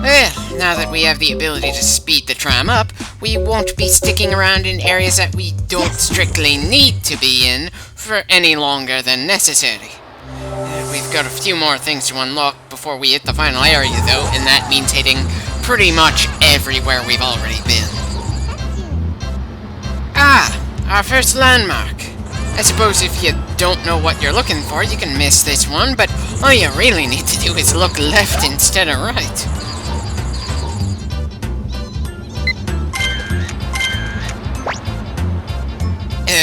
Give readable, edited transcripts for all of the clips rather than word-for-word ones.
Well, now that we have the ability to speed the tram up, we won't be sticking around in areas that we don't strictly need to be in for any longer than necessary. We've got a few more things to unlock before we hit the final area, though, and that means hitting pretty much everywhere we've already been. Ah, our first landmark. I suppose if you don't know what you're looking for, you can miss this one, but all you really need to do is look left instead of right.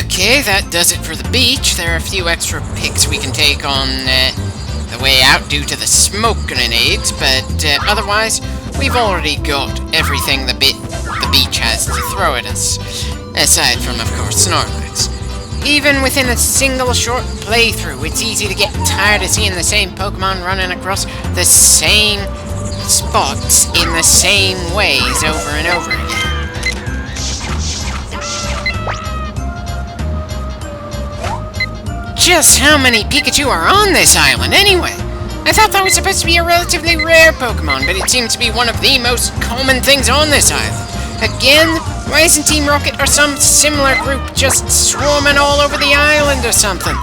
Okay, that does it for the beach. There are a few extra pics we can take on the way out due to the smoke grenades, but otherwise, we've already got everything the beach has to throw at us, aside from, of course, Snorlax. Even within a single short playthrough, it's easy to get tired of seeing the same Pokemon running across the same spots in the same ways over and over again. Just how many Pikachu are on this island, anyway? I thought that was supposed to be a relatively rare Pokemon, but it seems to be one of the most common things on this island. Again, why isn't Team Rocket or some similar group just swarming all over the island or something?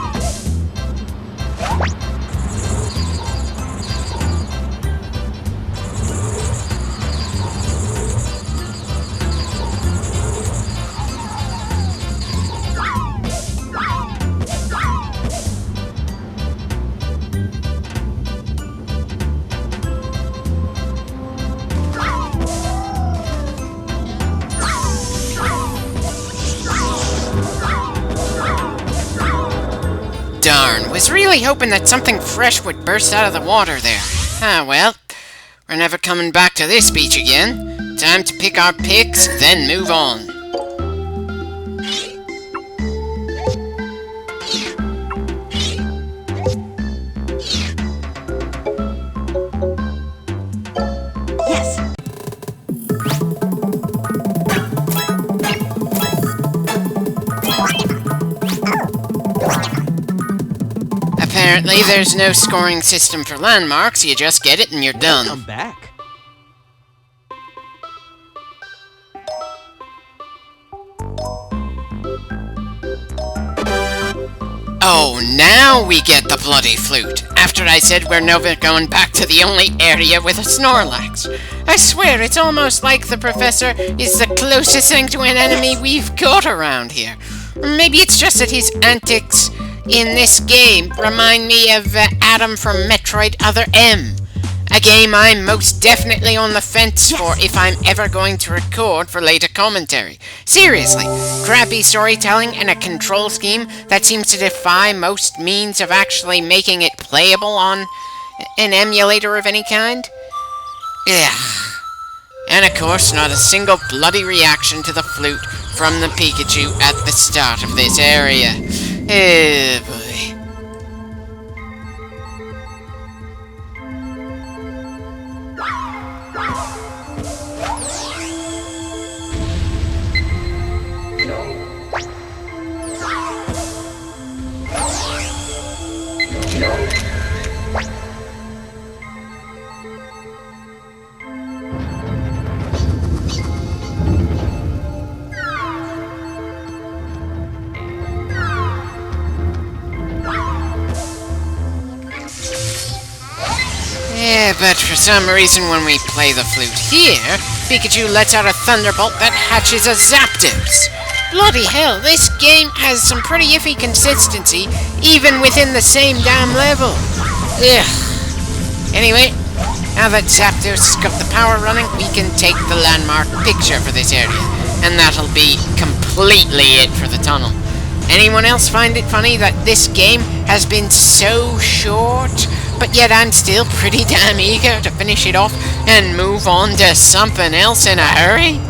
Darn, was really hoping that something fresh would burst out of the water there. Ah, well, we're never coming back to this beach again. Time to pick our picks, then move on. Apparently, there's no scoring system for landmarks, you just get it and you're done. Come back. Oh, now we get the bloody flute, after I said we're never going back to the only area with a Snorlax. I swear, it's almost like the Professor is the closest thing to an enemy we've got around here. Or maybe it's just that his antics in this game remind me of Adam from Metroid Other M, a game I'm most definitely on the fence for if I'm ever going to record for later commentary. Seriously, crappy storytelling and a control scheme that seems to defy most means of actually making it playable on an emulator of any kind? Ugh. And of course, not a single bloody reaction to the flute from the Pikachu at the start of this area. Oh boy. Yeah, but for some reason when we play the flute here, Pikachu lets out a thunderbolt that hatches a Zapdos. Bloody hell, this game has some pretty iffy consistency, even within the same damn level. Ugh. Anyway, now that Zapdos has got the power running, we can take the landmark picture for this area, and that'll be completely it for the tunnel. Anyone else find it funny that this game has been so short, but yet I'm still pretty damn eager to finish it off and move on to something else in a hurry?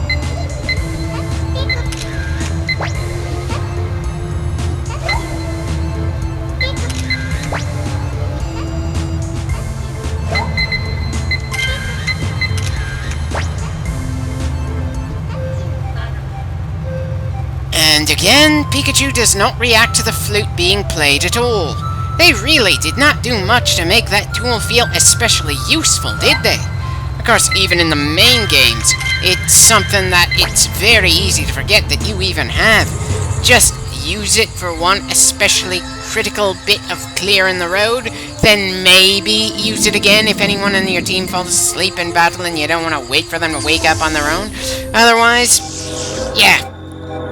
And again, Pikachu does not react to the flute being played at all. They really did not do much to make that tool feel especially useful, did they? Of course, even in the main games, it's something that it's very easy to forget that you even have. Just use it for one especially critical bit of clearing the road, then maybe use it again if anyone in your team falls asleep in battle and you don't want to wait for them to wake up on their own. Otherwise, yeah,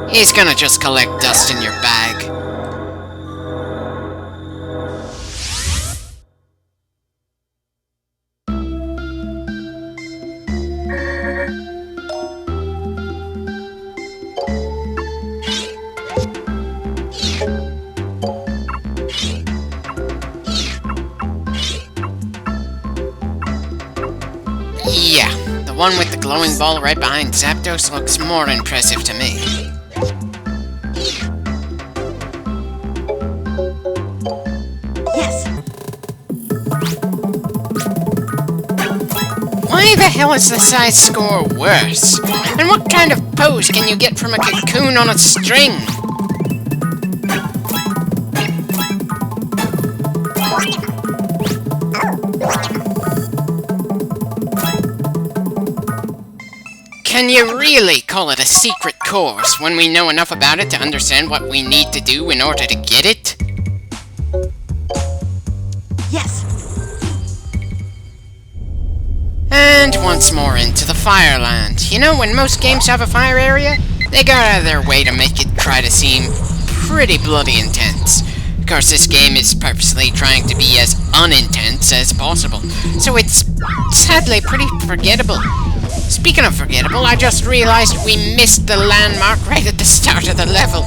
he's gonna just collect dust in your bag. Yeah, the one with the glowing ball right behind Zapdos looks more impressive to me. Yes. Why the hell is the size score worse? And what kind of pose can you get from a cocoon on a string? Can you really call it a secret course when we know enough about it to understand what we need to do in order to get it? Yes. And once more into the Fireland. You know, when most games have a fire area, they go out of their way to make it try to seem pretty bloody intense. Of course, this game is purposely trying to be as unintense as possible, so it's sadly pretty forgettable. Speaking of forgettable, I just realized we missed the landmark right at the start of the level.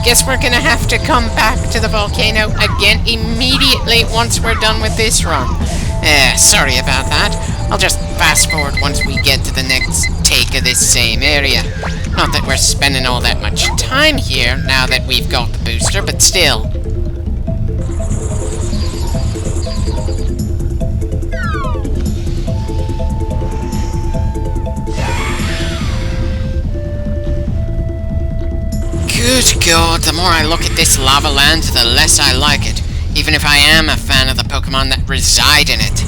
Guess we're gonna have to come back to the volcano again immediately once we're done with this run. Sorry about that. I'll just fast forward once we get to the next take of this same area. Not that we're spending all that much time here now that we've got the booster, but still. Good God, the more I look at this lava land, the less I like it, even if I am a fan of the Pokemon that reside in it.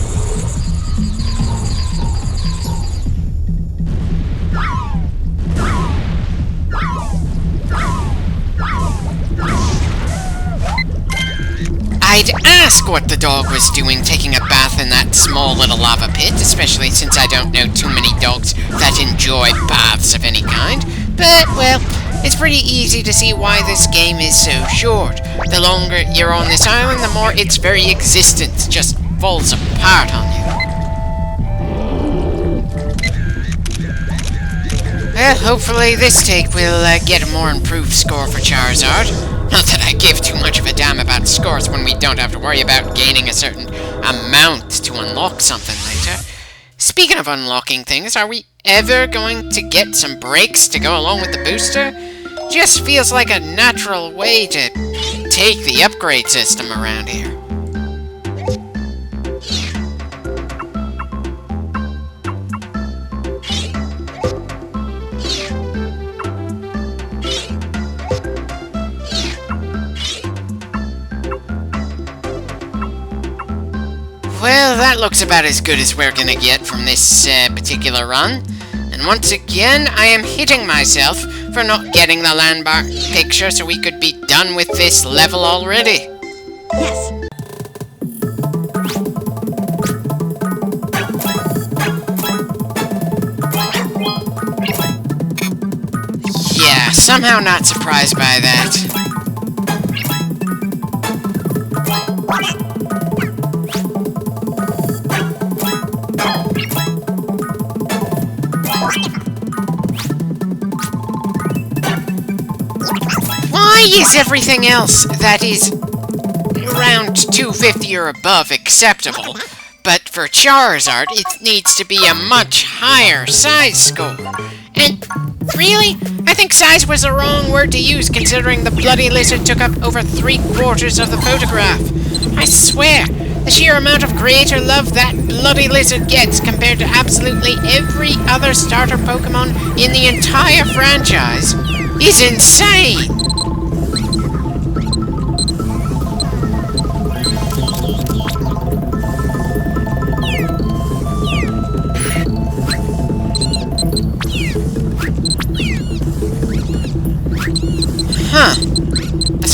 I'd ask what the dog was doing taking a bath in that small little lava pit, especially since I don't know too many dogs that enjoy baths of any kind, but, well, it's pretty easy to see why this game is so short. The longer you're on this island, the more its very existence just falls apart on you. Well, hopefully this take will get a more improved score for Charizard. Not that I give too much of a damn about scores when we don't have to worry about gaining a certain amount to unlock something later. Speaking of unlocking things, are we ever going to get some breaks to go along with the booster? Just feels like a natural way to take the upgrade system around here. Well, that looks about as good as we're gonna get from this particular run. And once again, I am hitting myself for not getting the landmark picture so we could be done with this level already. Yes. Yeah, somehow not surprised by that. Why is everything else that is around 250 or above acceptable, but for Charizard it needs to be a much higher size score? And really? I think size was the wrong word to use considering the bloody lizard took up over 3/4 of the photograph. I swear, the sheer amount of creator love that bloody lizard gets compared to absolutely every other starter Pokemon in the entire franchise is insane!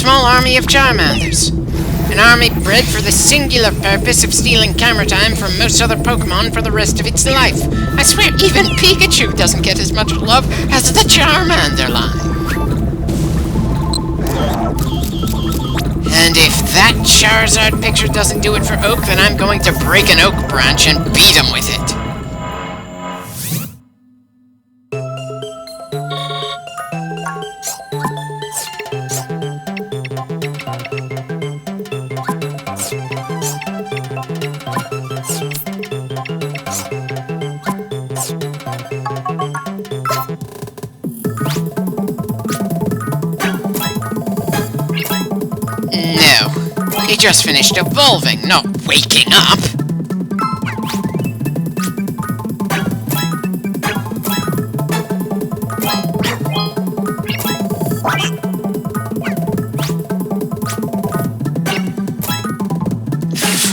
small army of Charmanders. An army bred for the singular purpose of stealing camera time from most other Pokemon for the rest of its life. I swear even Pikachu doesn't get as much love as the Charmander line. And if that Charizard picture doesn't do it for Oak, then I'm going to break an oak branch and beat him with it. He just finished evolving, not waking up.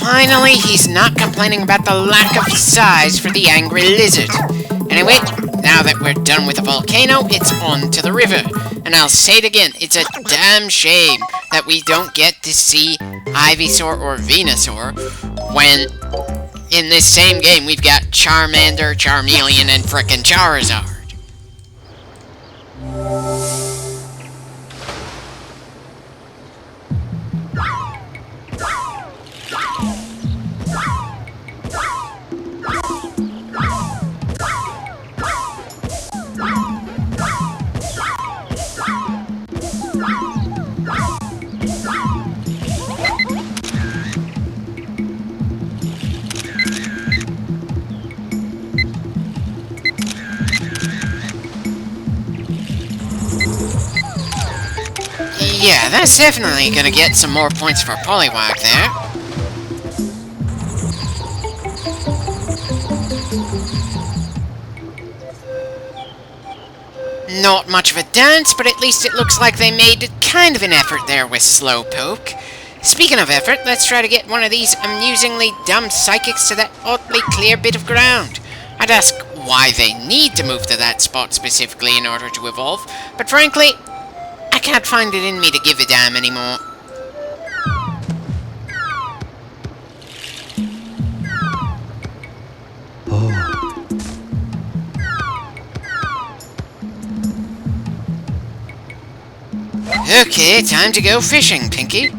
Finally, he's not complaining about the lack of size for the angry lizard. Anyway, now that we're done with the volcano, it's on to the river. And I'll say it again, it's a damn shame that we don't get to see Ivysaur or Venusaur when in this same game we've got Charmander, Charmeleon, and frickin' Charizard. Yeah, that's definitely gonna get some more points for Poliwag there. Not much of a dance, but at least it looks like they made kind of an effort there with Slowpoke. Speaking of effort, let's try to get one of these amusingly dumb psychics to that oddly clear bit of ground. I'd ask why they need to move to that spot specifically in order to evolve, but frankly, I can't find it in me to give a damn anymore. Okay, time to go fishing, Pinky.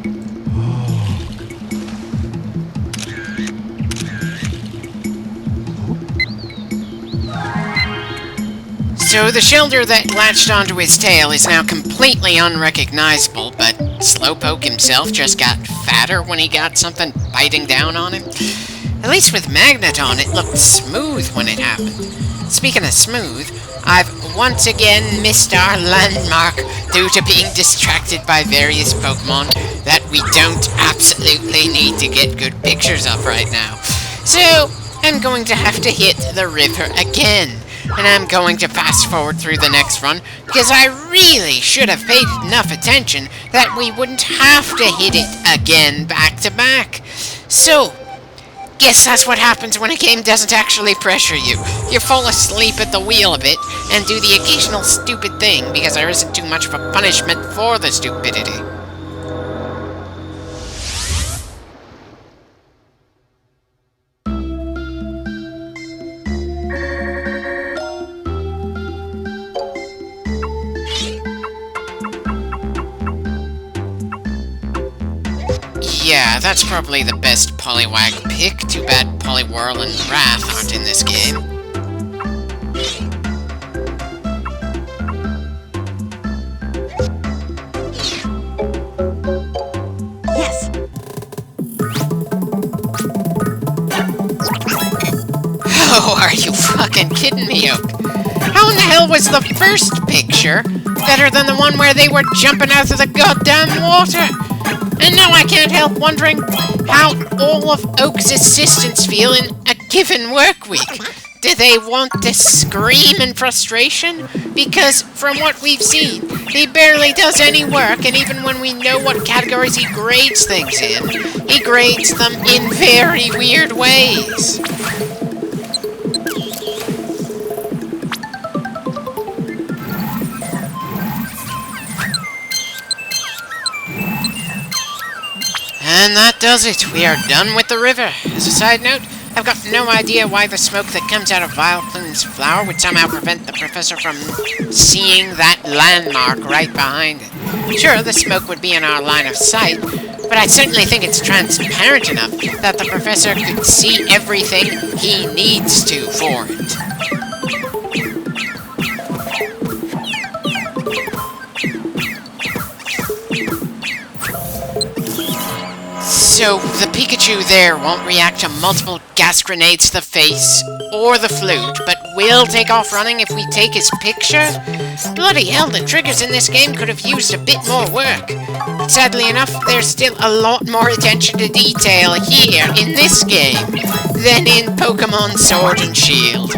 So the shelter that latched onto his tail is now completely unrecognizable, but Slowpoke himself just got fatter when he got something biting down on him. At least with Magneton, it looked smooth when it happened. Speaking of smooth, I've once again missed our landmark due to being distracted by various Pokemon that we don't absolutely need to get good pictures of right now. So, I'm going to have to hit the river again. And I'm going to fast forward through the next run, because I really should have paid enough attention that we wouldn't have to hit it again back to back. So, guess that's what happens when a game doesn't actually pressure you. You fall asleep at the wheel a bit, and do the occasional stupid thing, because there isn't too much of a punishment for the stupidity. Yeah, that's probably the best Poliwag pick. Too bad Poliwhirl and Wrath aren't in this game. Yes. Oh, are you fucking kidding me, Oak? How in the hell was the first picture better than the one where they were jumping out of the goddamn water? And now I can't help wondering how all of Oak's assistants feel in a given work week. Do they want to scream in frustration? Because from what we've seen, he barely does any work, and even when we know what categories he grades things in, he grades them in very weird ways. And that does it. We are done with the river. As a side note, I've got no idea why the smoke that comes out of Vileplume's flower would somehow prevent the professor from seeing that landmark right behind it. Sure, the smoke would be in our line of sight, but I certainly think it's transparent enough that the professor could see everything he needs to for it. So, the Pikachu there won't react to multiple gas grenades to the face or the flute, but will take off running if we take his picture? Bloody hell, the triggers in this game could have used a bit more work. But sadly enough, there's still a lot more attention to detail here in this game than in Pokemon Sword and Shield.